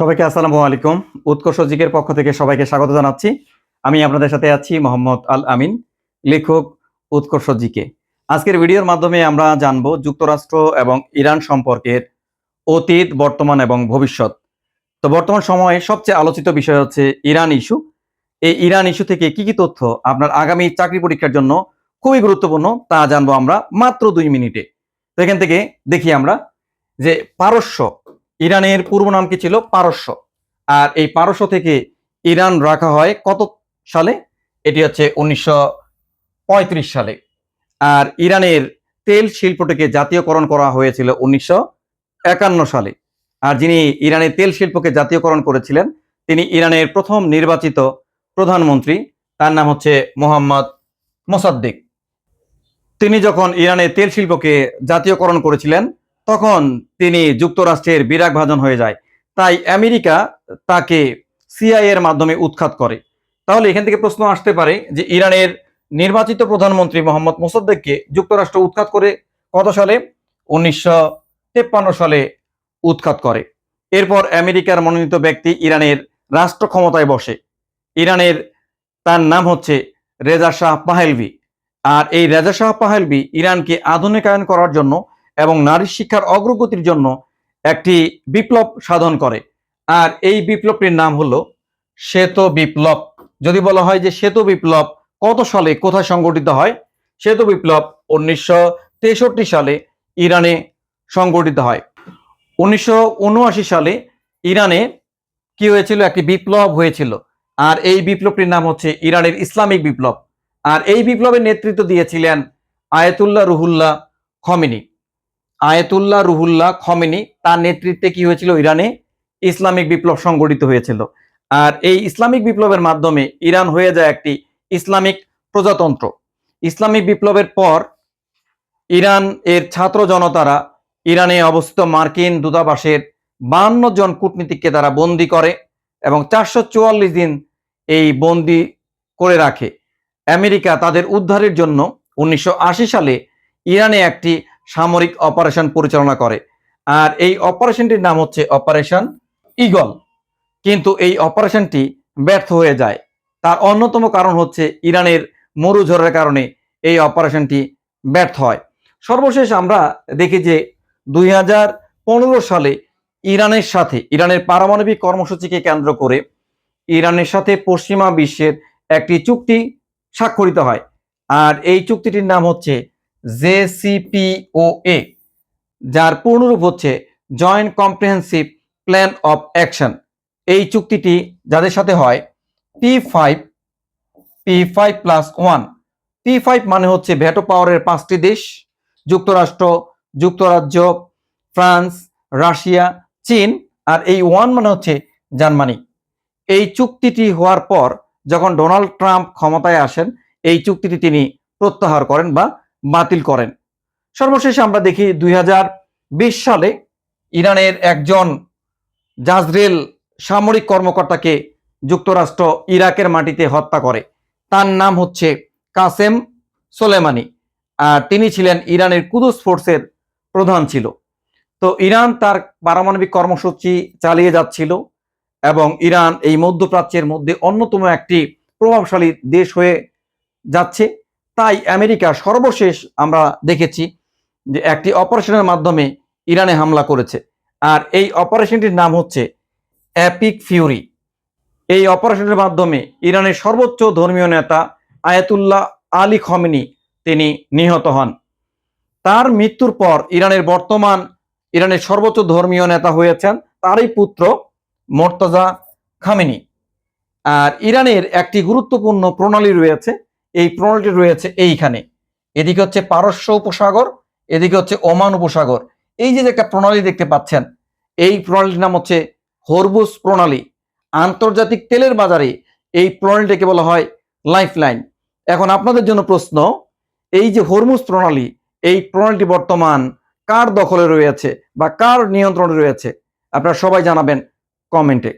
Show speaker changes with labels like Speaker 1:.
Speaker 1: সবাইকে আসসালামু আলাইকুম। উৎকর্ষ জিকের পক্ষ থেকে সবাইকে স্বাগত জানাচ্ছি। আমি আপনাদের সাথে আছি মোহাম্মদ আল আমিন, লেখক উৎকর্ষ জিকে। আজকের ভিডিওর মাধ্যমে আমরা জানব যুক্তরাষ্ট্র এবং ইরান সম্পর্কের অতীত, বর্তমান এবং ভবিষ্যৎ। তো বর্তমান সময়ে সবচেয়ে আলোচিত বিষয় হচ্ছে ইরান ইস্যু। এই ইরান ইস্যু থেকে কি কি তথ্য আপনার আগামী চাকরি পরীক্ষার জন্য খুবই গুরুত্বপূর্ণ তা জানবো আমরা মাত্র 2 মিনিটে। তো এখান থেকে দেখি আমরা যে পারস্য, ইরানের পূর্ব নাম কি ছিল? পারস্য। আর এই পারস্য থেকে ইরান রাখা হয় কত সালে? এটি হচ্ছে 1935 সালে। আর ইরানের তেল শিল্পটিকে জাতীয়করণ করা হয়েছিল 1951 সালে। আর যিনি ইরানের তেল শিল্পকে জাতীয়করণ করেছিলেন তিনি ইরানের প্রথম নির্বাচিত প্রধানমন্ত্রী, তার নাম হচ্ছে মোহাম্মদ মোসাদ্দেক। তিনি যখন ইরানের তেল শিল্পকে জাতীয়করণ করেছিলেন তখন তিনি যুক্তরাষ্ট্রের বিরাগভাজন হয়ে যায়। তাই আমেরিকা তাকে সিআইএ এর মাধ্যমে উৎখাত করে। তাহলে এখান থেকে প্রশ্ন আসতে পারে যে ইরানের নির্বাচিত প্রধানমন্ত্রী মোহাম্মদ মোসাদ্দেককে যুক্তরাষ্ট্র উৎখাত করে কত সালে? 1953 সালে উৎখাত করে। এরপর আমেরিকার মনোনীত ব্যক্তি ইরানের রাষ্ট্র ক্ষমতায় বসে। ইরানের তার নাম হচ্ছে রেজা শাহ পাহেলভি। আর এই রেজা শাহ পাহেলভি ইরানকে আধুনিকায়ন করার জন্য এবং নারী শিক্ষার অগ্রগতির জন্য একটি বিপ্লব সাধন করে। আর এই বিপ্লবটির নাম হলো শ্বেত বিপ্লব। যদি বলা হয় যে শ্বেত বিপ্লব কত সালে কোথায় সংগঠিত হয়? শ্বেত বিপ্লব 1963 সালে ইরানে সংগঠিত হয়। 1979 সালে ইরানে কি হয়েছিল? একটি বিপ্লব হয়েছিল। আর এই বিপ্লবটির নাম হচ্ছে ইরানের ইসলামিক বিপ্লব। আর এই বিপ্লবের নেতৃত্ব দিয়েছিলেন আয়াতুল্লাহ রুহুল্লাহ খমেনি। আয়াতুল্লাহ রুহুল্লাহ খমেনি তার নেতৃত্বে কি হয়েছিল? ইরানে ইসলামিক বিপ্লব সংগঠিত হয়েছিল। আর এই ইসলামিক বিপ্লবের মাধ্যমে ইরান হয়ে যায় একটি ইসলামিক প্রজাতন্ত্র। ইসলামিক বিপ্লবের পর ইরান এর ছাত্র জনতারা ইরানে অবস্থিত মার্কিন দূতাবাসের 52 জন কূটনীতিককে তারা বন্দী করে এবং 444 দিন এই বন্দী করে রাখে। আমেরিকা তাদের উদ্ধারের জন্য 1980 সালে ইরানে একটি সামরিক অপারেশন পরিচালনা করে। আর এই অপারেশনটির নাম হচ্ছে অপারেশন ঈগল। কিন্তু এই অপারেশনটি ব্যর্থ হয়ে যায়। তার অন্যতম কারণ হচ্ছে ইরানের মরুঝড়ের কারণে এই অপারেশনটি ব্যর্থ হয়। সর্বশেষ আমরা দেখি যে 2015 সালে ইরানের পারমাণবিক কর্মসূচিকে কেন্দ্র করে ইরানের সাথে পশ্চিমা বিশ্বের একটি চুক্তি স্বাক্ষরিত হয়। আর এই চুক্তিটির নাম হচ্ছে JCPOA, যার পূর্ণরূপ হচ্ছে joint comprehensive plan of action. এই চুক্তিটি যাদের সাথে হয় P5+1। P5 মানে হচ্ছে ভেটো পাওয়ারের 5টি দেশ: যুক্তরাষ্ট্র, যুক্তরাজ্য, ফ্রান্স, রাশিয়া, চীন। আর এই 1 মানে হচ্ছে জার্মানি। এই চুক্তিটি হওয়ার পর যখন ডোনাল্ড ট্রাম্প ক্ষমতায় আসেন এই চুক্তিটি তিনি প্রত্যাহার করেন বা বাতিল করেন। সর্বশেষে আমরা দেখি 2020 সালে ইরানের একজন জাজরেল সামরিক কর্মকর্তাকে যুক্তরাষ্ট্র ইরাকের মাটিতে হত্যা করে। তার নাম হচ্ছে কাসেম সোলেমানি। আর তিনি ছিলেন ইরানের কুদস ফোর্সের প্রধান ছিল। তো ইরান তার পারমাণবিক কর্মসূচি চালিয়ে যাচ্ছিল এবং ইরান এই মধ্যপ্রাচ্যের মধ্যে অন্যতম একটি প্রভাবশালী দেশ হয়ে যাচ্ছে। তাই আমেরিকা সর্বশেষ আমরা দেখেছি যে একটি অপারেশনের মাধ্যমে ইরানে হামলা করেছে। আর এই অপারেশনটির নাম হচ্ছে অ্যাপিক ফিউরি। এই অপারেশনের মাধ্যমে ইরানের সর্বোচ্চ ধর্মীয় নেতা আয়াতুল্লাহ আলী খমেনি তিনি নিহত হন। তার মৃত্যুর পর ইরানের সর্বোচ্চ ধর্মীয় নেতা হয়েছেন তারই পুত্র মোর্তজা খামেনি। আর ইরানের একটি গুরুত্বপূর্ণ প্রণালী রয়েছে। এই প্রণালীটি রয়েছে এইখানে। এদিকে হচ্ছে পারস্য উপসাগর, এদিকে হচ্ছে ওমান উপসাগর। এই যে একটা প্রণালী দেখতে পাচ্ছেন, এই প্রণালীর নাম হচ্ছে হরমুজ প্রণালী। আন্তর্জাতিক তেলের বাজারে এই প্রণালীটাকে বলা হয় লাইফলাইন। এখন আপনাদের জন্য প্রশ্ন, এই যে হরমুজ প্রণালী, এই প্রণালীটি বর্তমান কার দখলে রয়েছে বা কার নিয়ন্ত্রণে রয়েছে? আপনারা সবাই জানাবেন কমেন্টে।